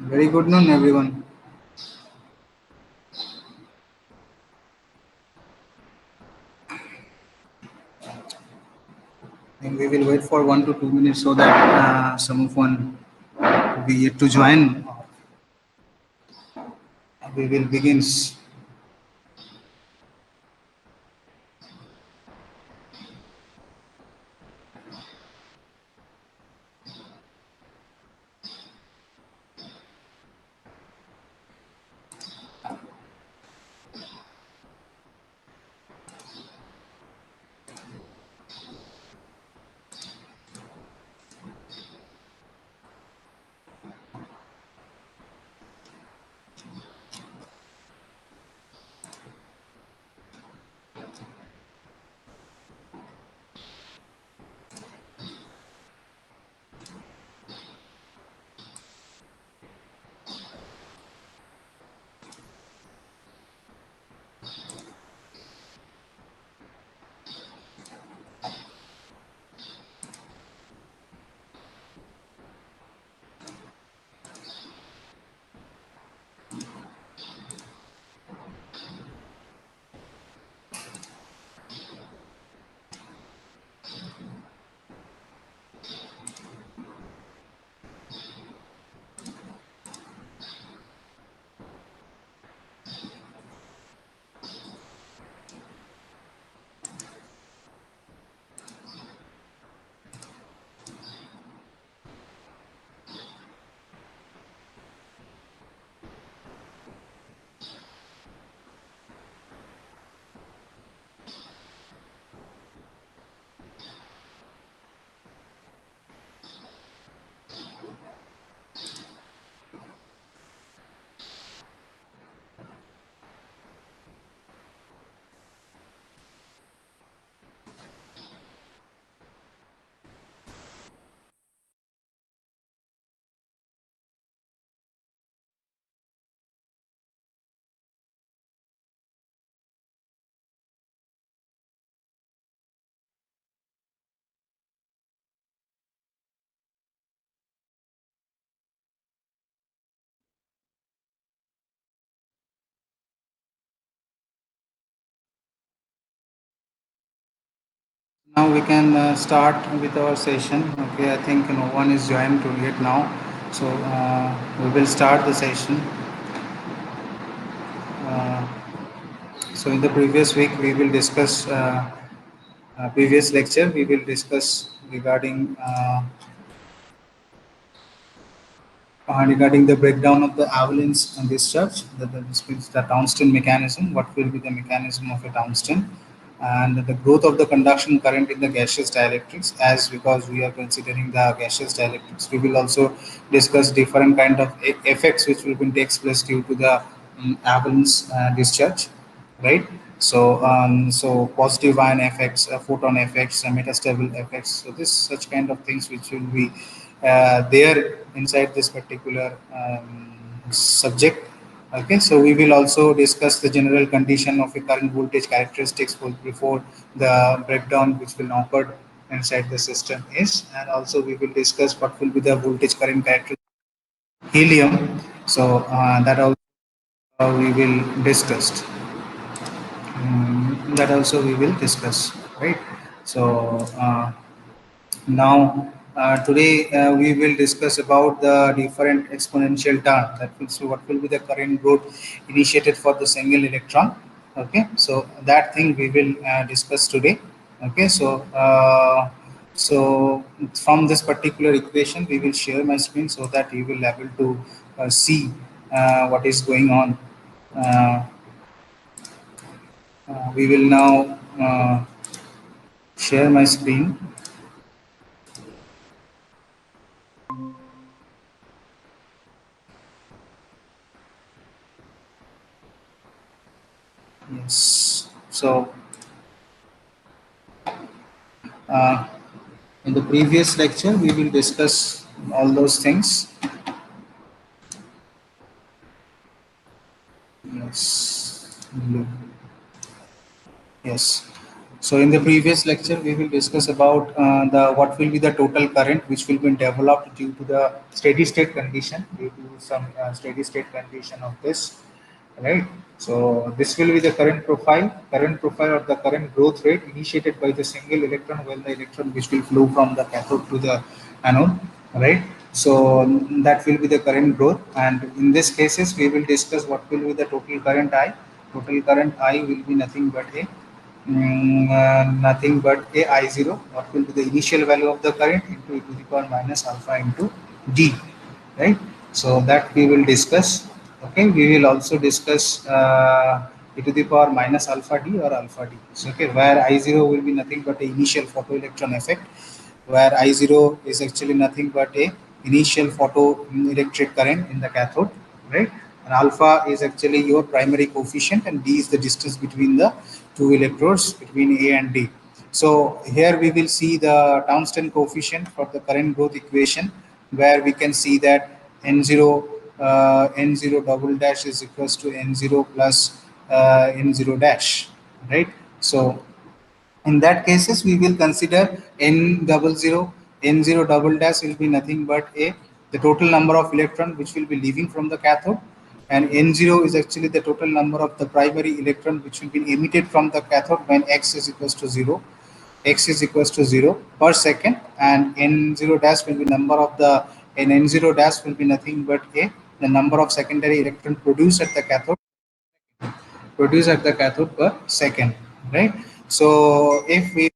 Very good noon, everyone. And we will wait for 1 to 2 minutes so that someone will be yet to join. We will begin. Now we can start with our session. Okay, I think no one is joined to yet now, so we will start the session. Uh, so in the previous week, we will discuss previous lecture. We will discuss regarding the breakdown of the avalanche and discharge, this means the Townsend mechanism, what will be the mechanism of a Townsend, and the growth of the conduction current in the gaseous dielectrics. As because we are considering the gaseous dielectrics, we will also discuss different kind of effects which will be takes place due to the avalanche discharge, right? So positive ion effects, photon effects, metastable effects. So this such kind of things which will be there inside this particular subject. Okay, so we will also discuss the general condition of a current voltage characteristics before the breakdown which will occur inside the system is, and also we will discuss what will be the voltage current characteristics helium. So that also we will discuss. That also we will discuss, right? So now, today we will discuss about the different exponential turn. That means what will be the current growth initiated for the single electron. Okay, so that thing we will discuss today. Okay, so from this particular equation, we will share my screen so that you will be able to see what is going on. Uh, we will now share my screen. Yes. So. Uh, In the previous lecture, we will discuss all those things. Yes. Yes. So in the previous lecture, we will discuss about the what will be the total current which will be developed due to the steady state condition, due to some steady state condition of this, right? So this will be the current profile or the current growth rate initiated by the single electron when the electron which will flow from the cathode to the anode, right? So that will be the current growth, and in this cases we will discuss what will be the total current I. Total current I will be nothing but a nothing but a I0. What will be the initial value of the current into e to the power minus alpha into d, right? So that we will discuss. Okay, we will also discuss e to the power minus alpha d or alpha d. So okay, where I0 will be nothing but a initial photoelectron effect, where I0 is actually nothing but a initial photoelectric current in the cathode, right? And alpha is actually your primary coefficient, and d is the distance between the two electrodes between A and D. So here we will see the tungsten coefficient for the current growth equation, where we can see that N0 double dash is equals to N0 plus N0 dash, right? So in that cases, we will consider N0 double dash will be nothing but a the total number of electron which will be leaving from the cathode, and N0 is actually the total number of the primary electron which will be emitted from the cathode when x is equals to 0. X is equals to 0 per second, and N0 dash will be number of the, and N0 dash will be nothing but a the number of secondary electron produced at the cathode per second, right? So if we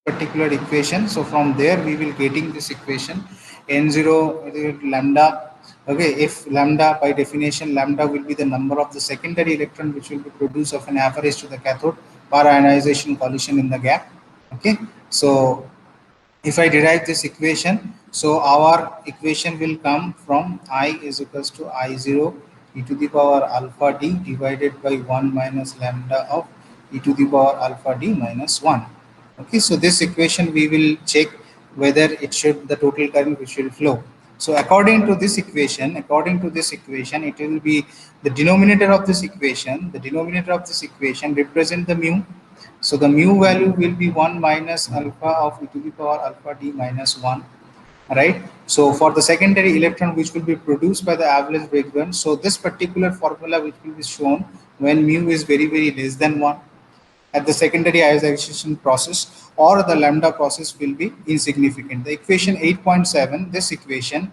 particular equation, so from there we will getting this equation n0 lambda. Okay, if lambda, by definition lambda will be the number of the secondary electron which will be produced of an average to the cathode per ionization collision in the gap. Okay, so if I derive this equation, so our equation will come from I is equals to I0 e to the power alpha d divided by 1 minus lambda of e to the power alpha d minus 1. Okay, so this equation we will check whether it should the total current which will flow. So according to this equation, it will be the denominator of this equation. The denominator of this equation represent the mu. So the mu value will be 1 minus alpha of e to the power alpha d minus 1, right? So for the secondary electron which will be produced by the average breakdown, so this particular formula which will be shown when mu is very less than 1 at the secondary ionization process, or the lambda process will be insignificant. The equation 8.7, this equation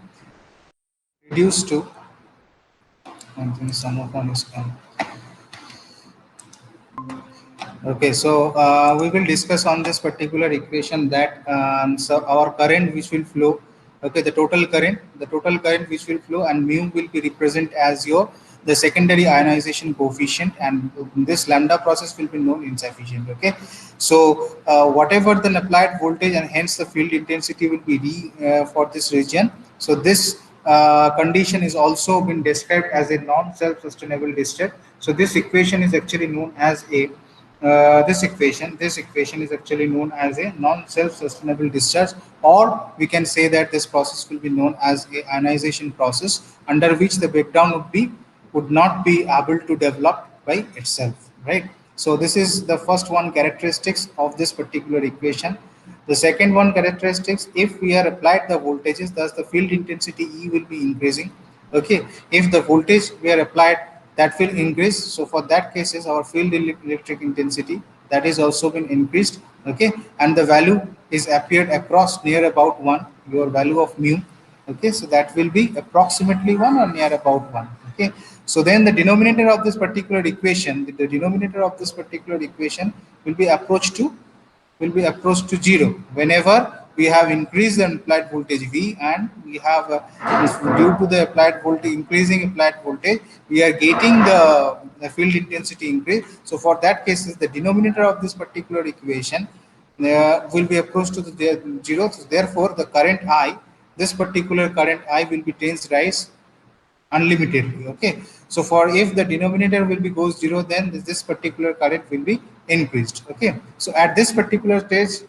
reduced to, I think some of one is come. Okay, so we will discuss on this particular equation that so our current which will flow, okay, the total current which will flow, and mu will be represent as your the secondary ionization coefficient, and this lambda process will be known insufficient. Okay, so whatever the applied voltage and hence the field intensity will be for this region. So this condition is also been described as a non-self-sustainable discharge. So this equation is actually known as a this equation is actually known as a non-self-sustainable discharge, or we can say that this process will be known as a ionization process, under which the breakdown would not be able to develop by itself, right? So this is the first one characteristics of this particular equation. The second one characteristics, if we are applied the voltages, thus the field intensity E will be increasing. Okay, if the voltage we are applied, that will increase. So for that cases, our field electric intensity that is also been increased. Okay, and the value is appeared across near about 1, your value of mu. Okay, so that will be approximately 1 or near about 1. Okay, so then the denominator of this particular equation, the denominator of this particular equation will be approached to zero whenever we have increased the applied voltage V, and we have due to the applied voltage increasing applied voltage, we are getting the field intensity increase. So for that cases, the denominator of this particular equation will be approached to the zero. So therefore the current I, this particular current I will be tends rise unlimitedly. Okay, so for if the denominator will be goes zero, then this particular current will be increased. Okay, so at this particular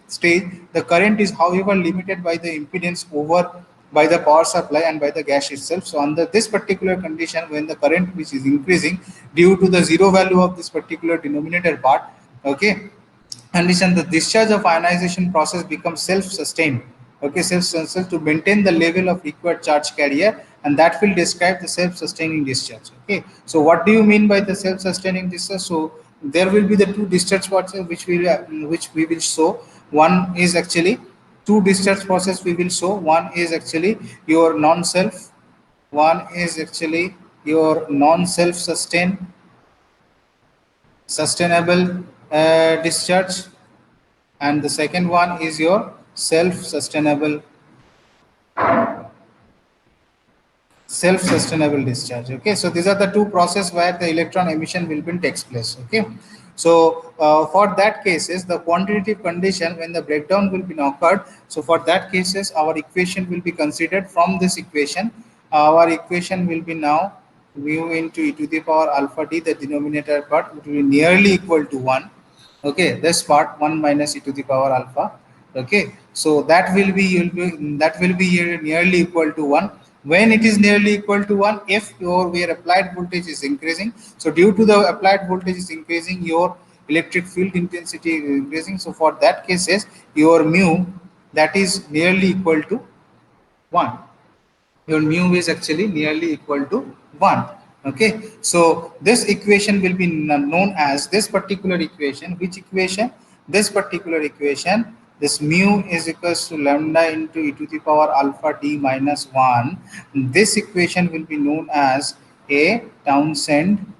stage the current is however limited by the impedance over by the power supply and by the gas itself. So under this particular condition, when the current which is increasing due to the zero value of this particular denominator part, okay, condition, the discharge of ionization process becomes self-sustained. Okay, self-sustained to maintain the level of required charge carrier, and that will describe the self-sustaining discharge. Okay, so what do you mean by the self-sustaining discharge? So there will be the two discharge process which we will show. One is actually two discharge process we will show. One is actually your non-self. One is actually your non-self sustainable discharge, and the second one is your self-sustainable discharge. Okay, so these are the two process where the electron emission will be takes place. Okay, so for that cases, the quantitative condition when the breakdown will be occurred, so for that cases our equation will be considered. From this equation, our equation will be now mu into e to the power alpha d, the denominator part, which will be nearly equal to 1. Okay, this part 1 minus e to the power alpha. Okay, so that will be nearly equal to 1. When it is nearly equal to 1, if your applied voltage is increasing, so due to the applied voltage is increasing, your electric field intensity is increasing. So for that cases, your mu, that is nearly equal to 1. Your mu is actually nearly equal to 1. Okay, so this equation will be known as this particular equation. Which equation? This particular equation, this mu is equals to lambda into e to the power alpha d minus 1. This equation will be known as a Townsend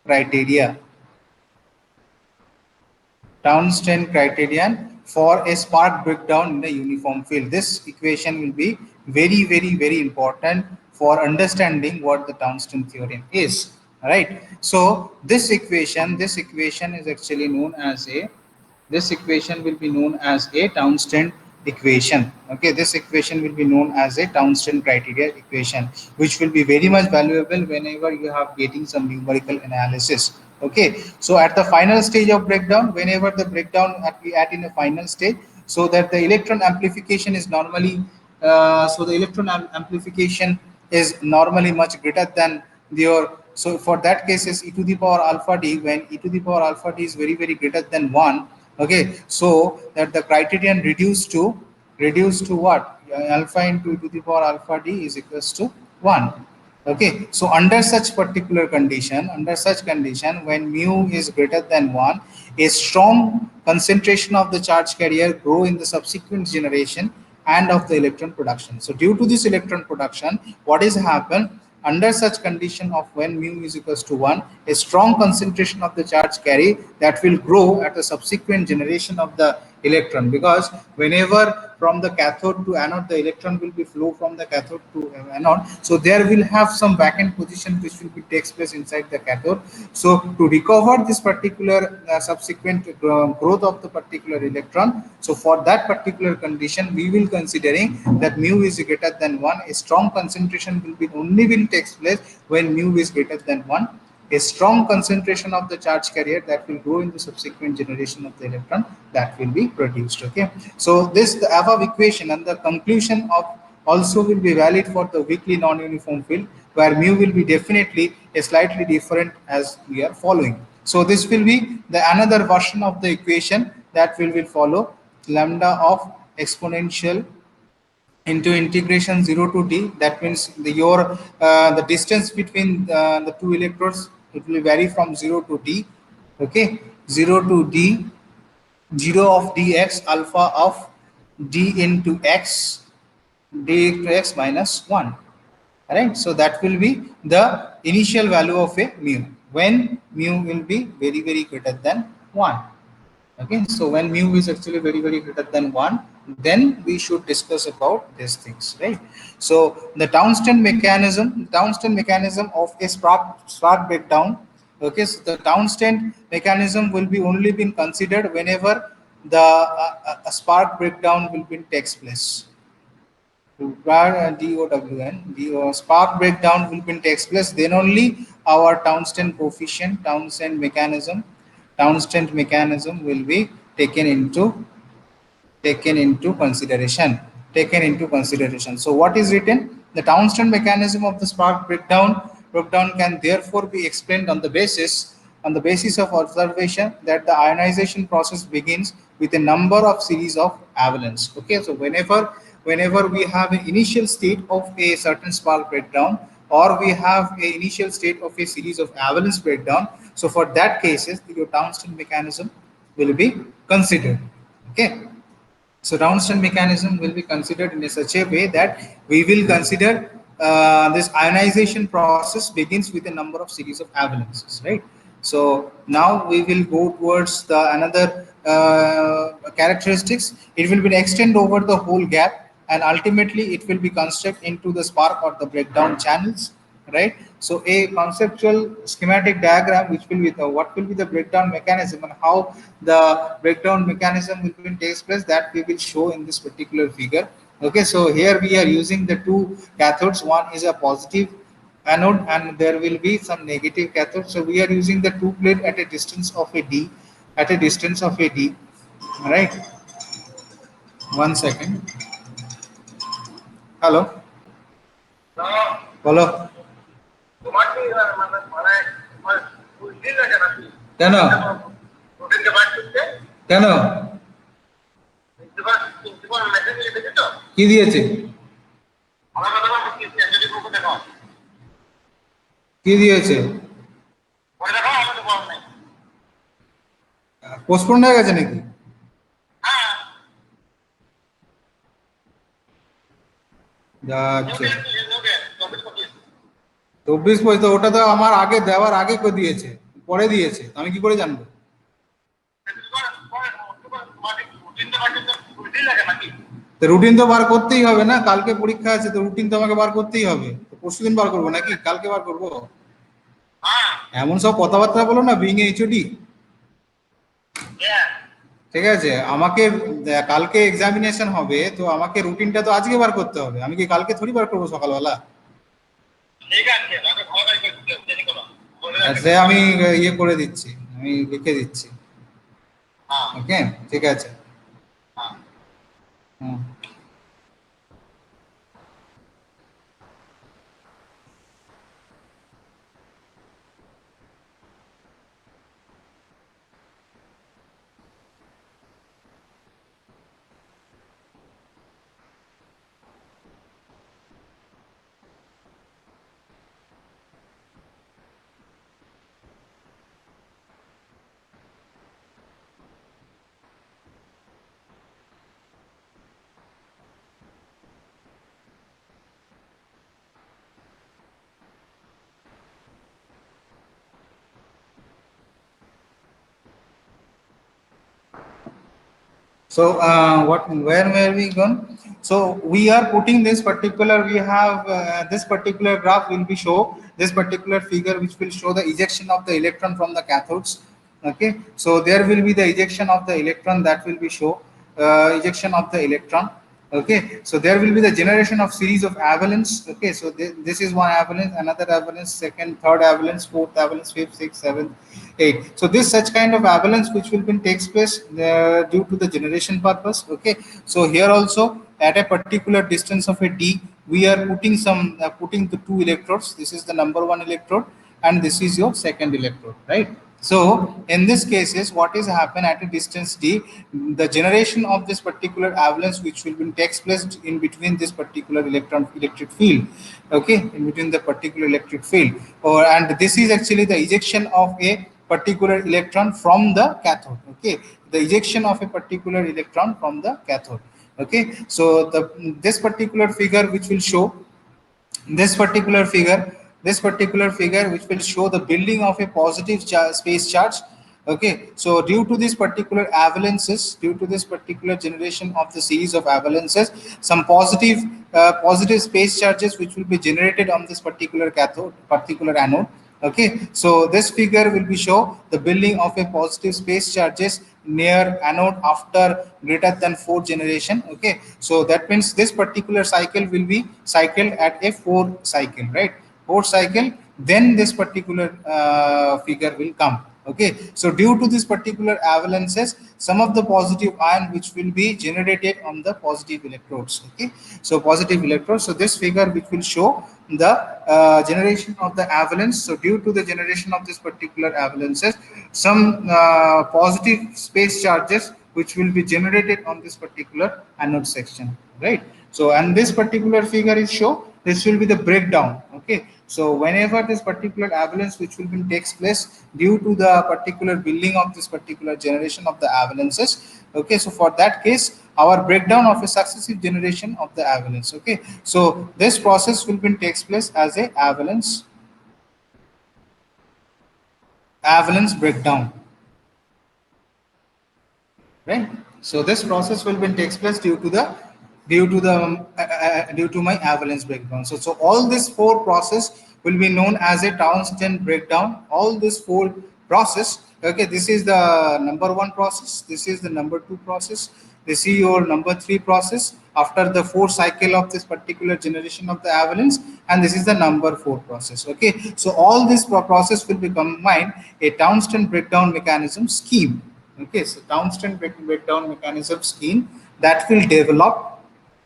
criteria. Townsend criterion for a spark breakdown in a uniform field. This equation will be very, very, very important for understanding what the Townsend theorem is. All right. So this equation is actually known as a, this equation will be known as a Townsend equation. Okay, this equation will be known as a Townsend criteria equation, which will be very much valuable whenever you have getting some numerical analysis. Okay, so at the final stage of breakdown, whenever the breakdown we add in a final stage, so that the electron amplification is normally amplification is normally much greater than your, so for that cases e to the power alpha d, when e to the power alpha d is very, very greater than 1. Okay, so that the criterion reduced to what? Alpha into e to the power alpha d is equals to 1. Okay, so under such particular condition, when mu is greater than 1, a strong concentration of the charge carrier grow in the subsequent generation and of the electron production. So due to this electron production, what is happen? Under such condition of when mu is equals to 1, a strong concentration of the charge carry that will grow at a subsequent generation of the electron, because whenever from the cathode to anode the electron will be flow from the cathode to anode, so there will have some vacant position which will be takes place inside the cathode. So to recover this particular subsequent growth of the particular electron, so for that particular condition we will considering that mu is greater than 1. A strong concentration will be only will takes place when mu is greater than 1. A strong concentration of the charge carrier that will grow in the subsequent generation of the electron that will be produced. Okay, so this the above equation and the conclusion of also will be valid for the weakly non-uniform field, where mu will be definitely a slightly different as we are following. So this will be the another version of the equation that will follow lambda of exponential into integration 0 to d. That means the distance between the two electrodes, it will vary from 0 to d. Okay, 0 to d, 0 of dx alpha of d into x, d into x minus 1. Right, so that will be the initial value of a mu when mu will be very, very greater than 1. Okay, so when mu is actually very, very greater than 1, then we should discuss about these things, right? So the Townsend mechanism of a spark breakdown. Okay, so the Townsend mechanism will be only been considered whenever the a spark breakdown will be takes place. Prior DOWN, spark breakdown will be takes place, then only our Townsend coefficient, Townsend mechanism will be taken into consideration. So what is written? The Townsend mechanism of the spark breakdown can therefore be explained on the basis on the basis of observation that the ionization process begins with a number of series of avalanches. Okay, so whenever we have an initial state of a certain spark breakdown, or we have a initial state of a series of avalanche breakdown, so for that cases your Townsend mechanism will be considered. Okay, so Townsend mechanism will be considered in such a way that we will consider this ionization process begins with a number of series of avalanches, right? So now we will go towards the another characteristics. It will be extend over the whole gap, and ultimately it will be construct into the spark or the breakdown channels, right? So a conceptual schematic diagram which will be the what will be the breakdown mechanism and how the breakdown mechanism will be takes place, that we will show in this particular figure. Okay, so here we are using the two cathodes. One is a positive anode and there will be some negative cathode. So we are using the two plate at a distance of a d, at a distance of a d, right? One second. Hello. Hello. কেন কেন কি দিয়েছে কি দিয়েছে postpone হয়ে গেছে নাকি যাচ্ছে 24 তো ওটা তো আমার আগে দেওয়ার আগে করে দিয়েছে, পরে দিয়েছে, আমি কি করে জানবো? রুটিন তো বার করতেই হবে না, কালকে পরীক্ষা আছে তো রুটিন তো আমাকে বার করতেই হবে। পরশু দিন বার করবো নাকি কালকে বার করবো? এমন সব কথাবার্তা বলো না বিং এইচওডি। ঠিক আছে, আমাকে কালকে এক্সামিনেশন হবে তো আমাকে রুটিনটা তো আজকে বার করতে হবে, আমি কি কালকে থোড়ি বার করবো সকালবেলা? সে আমি ইয়ে করে দিচ্ছি, আমি লিখে দিচ্ছি। ওকে, ঠিক আছে। হুম। So where we gone? So we are putting this particular, we have this particular graph will be show this particular figure which will show the ejection of the electron from the cathodes. Okay, so there will be the ejection of the electron, that will be show ejection of the electron. Okay, so there will be the generation of series of avalanche. Okay, so this is one avalanche, another avalanche, second, third avalanche, fourth avalanche, fifth, sixth, seventh, eighth. So this such kind of avalanche which will be takes place due to the generation purpose. Okay, so here also at a particular distance of a d, we are putting some putting the two electrodes. This is the number one electrode and this is your second electrode, right? So in this cases, what is happen at a distance d, the generation of this particular avalanche which will be takes place in between this particular electric field, okay, in between the particular electric field, or and this is actually the ejection of a particular electron from the cathode. Okay, the ejection of a particular electron from the cathode. Okay, so this particular figure which will show this particular figure which will show the building of a positive space charge. Okay, so due to this particular avalanches, due to this particular generation of the series of avalanches, some positive space charges which will be generated on this particular cathode, particular anode. Okay, so this figure will be show the building of a positive space charges near anode after greater than 4 generation. Okay, so that means this particular cycle will be cycled at a 4 cycle, right? 4 cycle, then this particular figure will come. Okay, so due to this particular avalanches, some of the positive ion which will be generated on the positive electrodes. Okay, so positive electrodes. So this figure which will show the generation of the avalanche. So due to the generation of this particular avalanches, some positive space charges which will be generated on this particular anode section, right? So and this particular figure is show this will be the breakdown. Okay, so whenever this particular avalanche which will be takes place due to the particular building of this particular generation of the avalanches. Okay, so for that case our breakdown of a successive generation of the avalanche. Okay, so this process will be takes place as a avalanche breakdown, right? So this process will be takes place due to my avalanche breakdown. So all these four process will be known as a Townsend breakdown. All these four process. Okay, this is the number one process. This is the number two process. This is your number three process after the four cycle of this particular generation of the avalanche, and this is the number four process. Okay, so all this process will be combined a Townsend breakdown mechanism scheme. Okay, so Townsend breakdown mechanism scheme that will develop.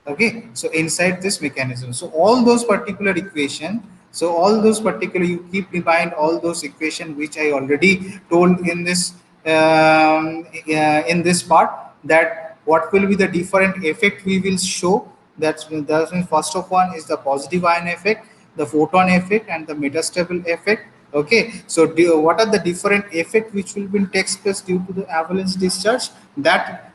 Okay, so inside this mechanism, so all those particular equation, so all those particular you keep in mind all those equation which I already told in this part, that what will be the different effect we will show. That means first of one is the positive ion effect, the photon effect, and the metastable effect. Okay, so what are the different effect which will be takes place due to the avalanche discharge, that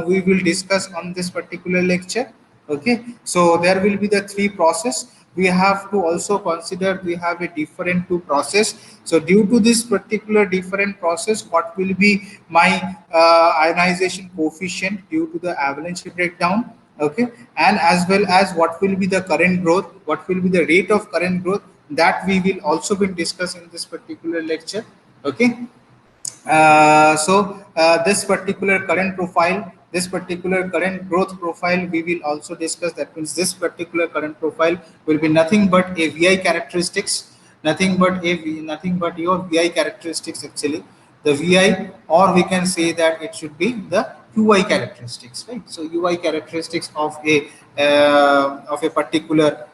we will discuss on this particular lecture. Okay, so there will be the three process. We have to also consider we have a different two process. So due to this particular different process, what will be my ionization coefficient due to the avalanche breakdown. Okay, and as well as what will be the current growth, what will be the rate of current growth, that we will also be discussing in this particular lecture. Okay, this particular current profile, this particular current growth profile, we will also discuss. That means this particular current profile will be nothing but a VI characteristics, nothing but your VI characteristics actually, the VI, or we can say that it should be the UI characteristics, right? So UI characteristics of a particular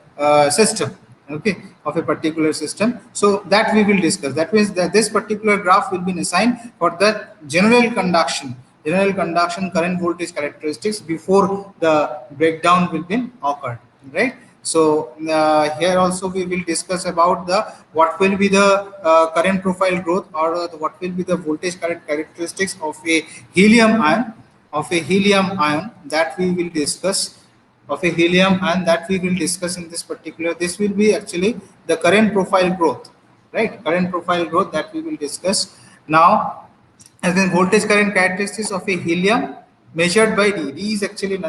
system. Okay, of a particular system, so that we will discuss. That means that this particular graph will be assigned for the general conduction current voltage characteristics before the breakdown will be occurred, right? So here also we will discuss about the what will be the current profile growth, or what will be the voltage current characteristics of a helium ion, that we will discuss, of a helium, and that we will discuss in this particular. This will be actually the current profile growth, right? Current profile growth that we will discuss now. And then voltage current characteristics of a helium measured by D. D is actually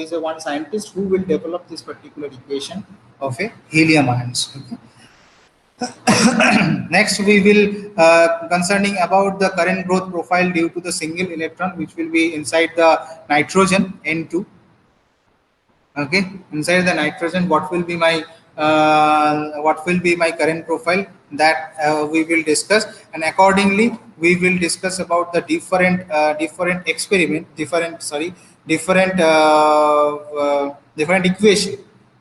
is a one scientist who will develop this particular equation of a helium ions. Okay. Next, we will concerning about the current growth profile due to the single electron which will be inside the nitrogen N2. Okay, inside the nitrogen, what will be my current profile, that we will discuss, and accordingly we will discuss about the different experiment, different equation.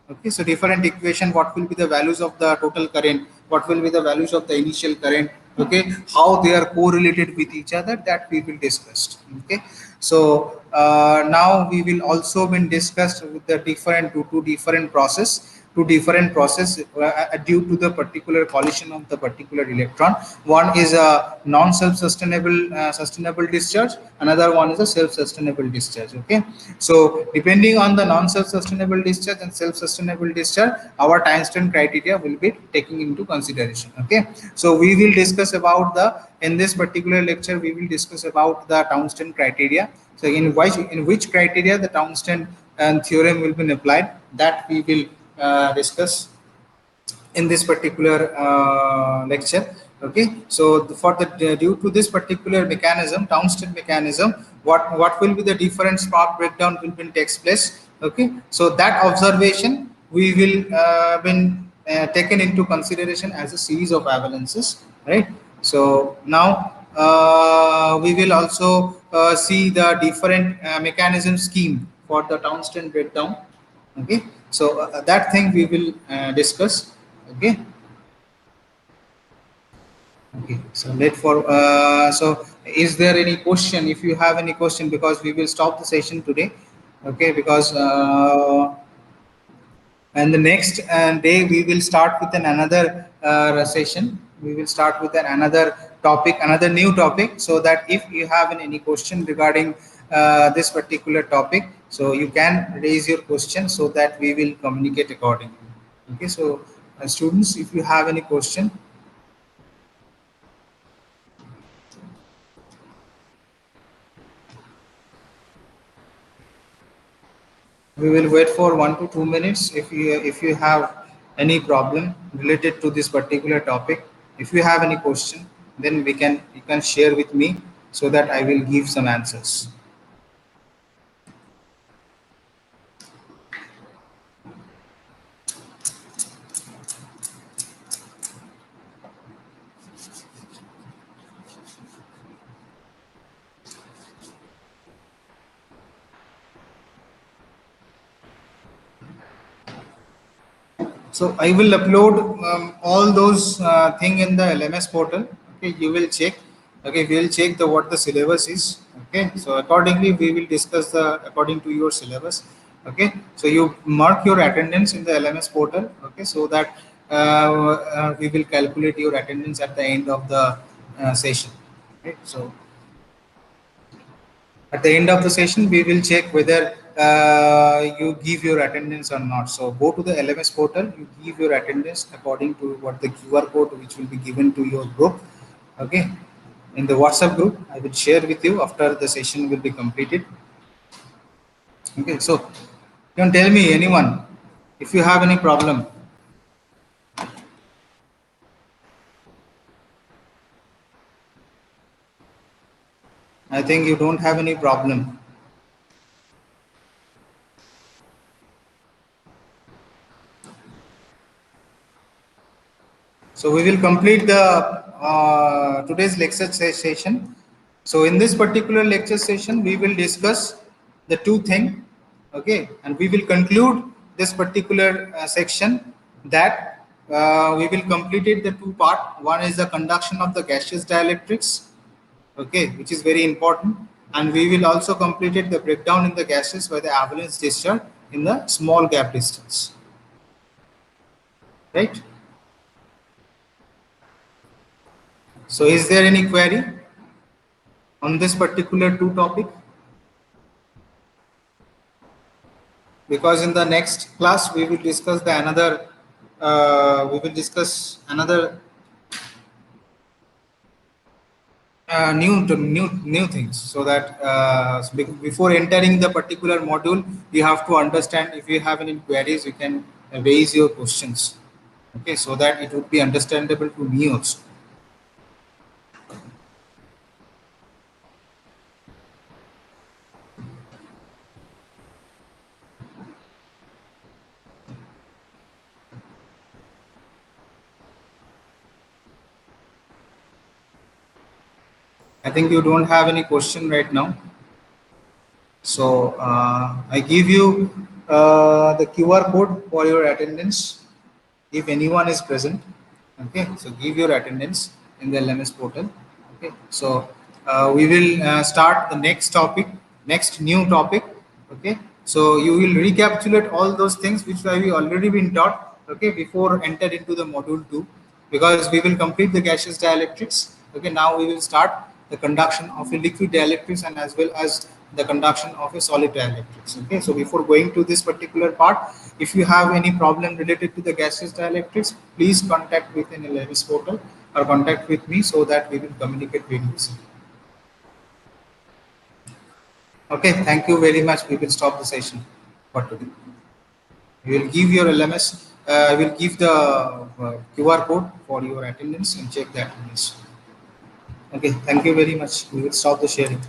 Okay, so different equation, what will be the values of the total current, what will be the values of the initial current. Okay, how they are correlated with each other, that we will discuss. Okay, so now we will also been discussed with the different process due to the particular collision of the particular electron. One is a non-self-sustainable sustainable discharge, another one is a self-sustainable discharge. Okay, so depending on the non-self-sustainable discharge and self-sustainable discharge, our Einstein criteria will be taken into consideration. Okay, so we will discuss about the, in this particular lecture we will discuss about the Townsend criteria. So in which criteria the Townsend and theorem will be applied, that we will discuss in this particular lecture. Okay, so for the due to this particular mechanism, Townsend mechanism, what will be the different spark breakdown will be takes place. Okay, so that observation we will been taken into consideration as a series of avalanches, right? So now we will also see the different mechanism scheme for the tungsten breakdown. Okay, so that thing we will discuss. Okay. Okay, so let for so is there any question? If you have any question, because we will stop the session today. Okay, because and the next day we will start with another session. We will start with another topic, another new topic, so that if you have any question regarding this particular topic, so you can raise your question so that we will communicate accordingly. Okay, so students, if you have any question, we will wait for 1 to 2 minutes. If you have any problem related to this particular topic, if you have any question, then you can share with me so that I will give some answers. So I will upload all those thing in the LMS portal. Okay, you will check. Okay, we will check the what the syllabus is. Okay, so accordingly we will discuss the according to your syllabus. Okay, so you mark your attendance in the LMS portal. Okay, so that we will calculate your attendance at the end of the session. Okay, so at the end of the session, we will check whether you give your attendance or not. So go to the LMS portal, you give your attendance according to what the QR code which will be given to your group. Okay, in the WhatsApp group, I will share with you after the session will be completed. Okay, so you can tell me anyone if you have any problem. I think you don't have any problem. So we will complete the today's lecture session. So in this particular lecture session, we will discuss the two things, okay, and we will conclude this particular section that we will complete it the two part. One is the conduction of the gaseous dielectrics, okay, which is very important, and we will also complete it the breakdown in the gases by the avalanche discharge in the small gap distance, right? So is there any query on this particular two topic? Because in the next class we will discuss the another we will discuss another new things, so that before entering the particular module you have to understand. If you have any queries, you can raise your questions, okay, so that it would be understandable to me also. I think you don't have any question right now. So I give you the QR code for your attendance if anyone is present. Okay, so give your attendance in the LMS portal. Okay, so we will start the next topic, next new topic. Okay, so you will recapitulate all those things which have already been taught. Okay, before enter into the module 2, because we will complete the gaseous dielectrics. Okay, now we will start the conduction of a liquid dielectrics and as well as the conduction of a solid dielectrics. Okay, so before going to this particular part, if you have any problem related to the gaseous dielectrics, please contact with an LMS portal or contact with me so that we will communicate very easily. Okay, thank you very much. We will stop the session for today. We will give your LMS. I will give the QR code for your attendance and check the attendance. Okay, thank you very much. We will stop the sharing.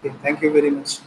Okay, thank you very much.